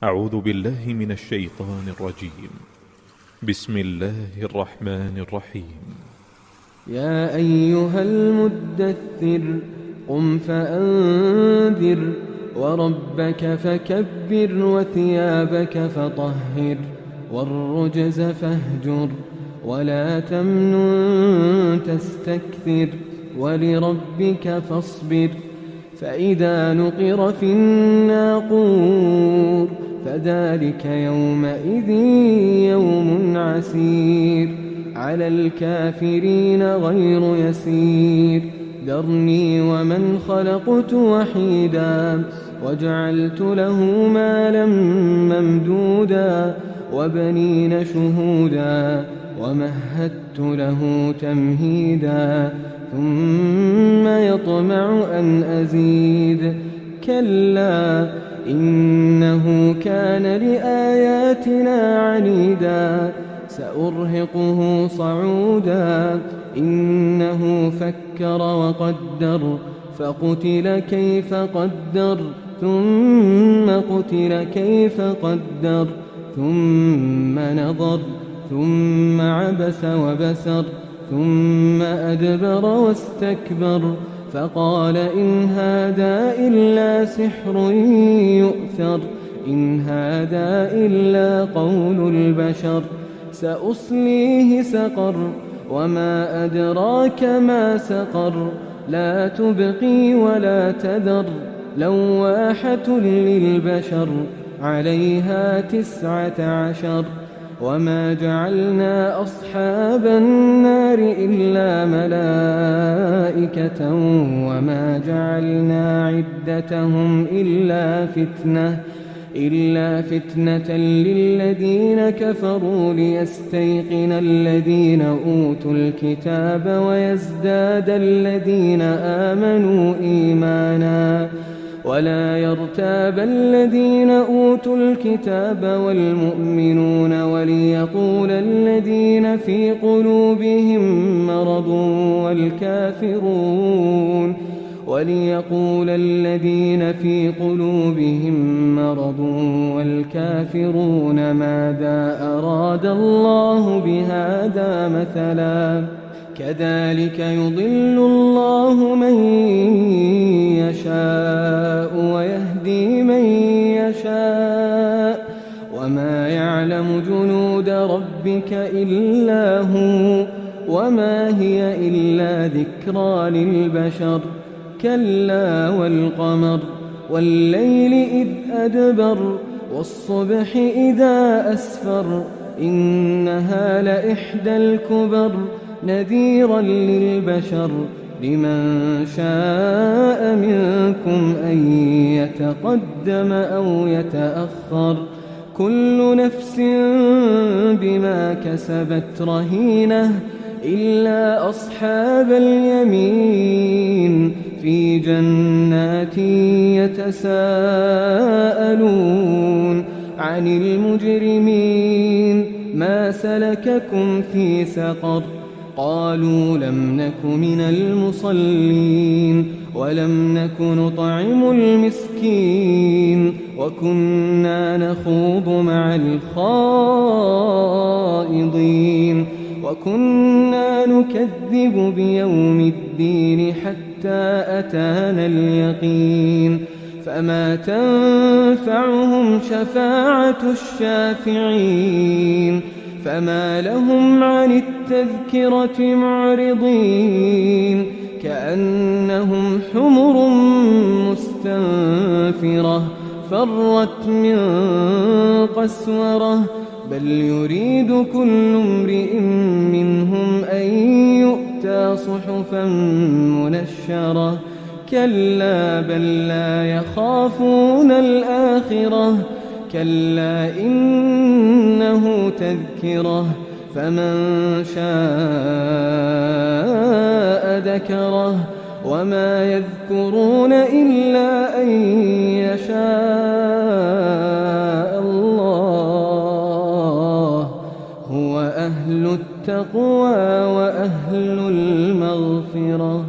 أعوذ بالله من الشيطان الرجيم. بسم الله الرحمن الرحيم. يا أيها المدثر قم فأنذر وربك فكبر وثيابك فطهر والرجز فاهجر ولا تمنن تستكثر ولربك فاصبر فإذا نقر في الناقور فذلك يومئذ يوم عسير على الكافرين غير يسير ذرني ومن خلقت وحيدا وجعلت له مالا ممدودا وبنين شهودا ومهدت له تمهيدا ثم يطمع أن أزيد كلا إنه كان لآياتنا عنيدا سأرهقه صعودا إنه فكر وقدر فقتل كيف قدر ثم قتل كيف قدر ثم نظر ثم عبس وبسر ثم أدبر واستكبر فقال إن هذا إلا سحر يؤثر إن هذا إلا قول البشر سأصليه سقر وما أدراك ما سقر لا تبقي ولا تذر لواحة للبشر عليها 19 وما جعلنا أصحاب النار إلا ملائكة وما جعلنا عدتهم إلا فتنة للذين كفروا ليستيقن الذين أوتوا الكتاب ويزداد الذين آمنوا إيمانا ولا يرتاب الذين أوتوا الكتاب والمؤمنون وليقول الذين في قلوبهم مرض والكافرون ماذا أراد الله بهذا مثلا كذلك يضل الله من يشاء ويهدي من يشاء وما يعلم جنود ربك إلا هو وما هي إلا ذكرى للبشر كلا والقمر والليل إذ أدبر والصبح إذا أسفر إنها لإحدى الكبر نذيرا للبشر لمن شاء منكم أن يتقدم أو يتأخر كل نفس بما كسبت رهينة إلا أصحاب اليمين في جنات يتساءلون عن المجرمين ما سلككم في سقر قالوا لم نك من المصلين ولم نك نطعم المسكين وكنا نخوض مع الخائضين وكنا نكذب بيوم الدين حتى أتانا اليقين فما تنفعهم شفاعة الشافعين فما لهم عن التذكرة معرضين كأنهم حمر مستنفرة فرت من قسورة بل يريد كل امرئ منهم أن يؤتى صحفا منشرة كلا بل لا يخافون الآخرة كلا إنه تذكرة فمن شاء ذكره وما يذكرون إلا أن يشاء الله هو أهل التقوى وأهل المغفرة.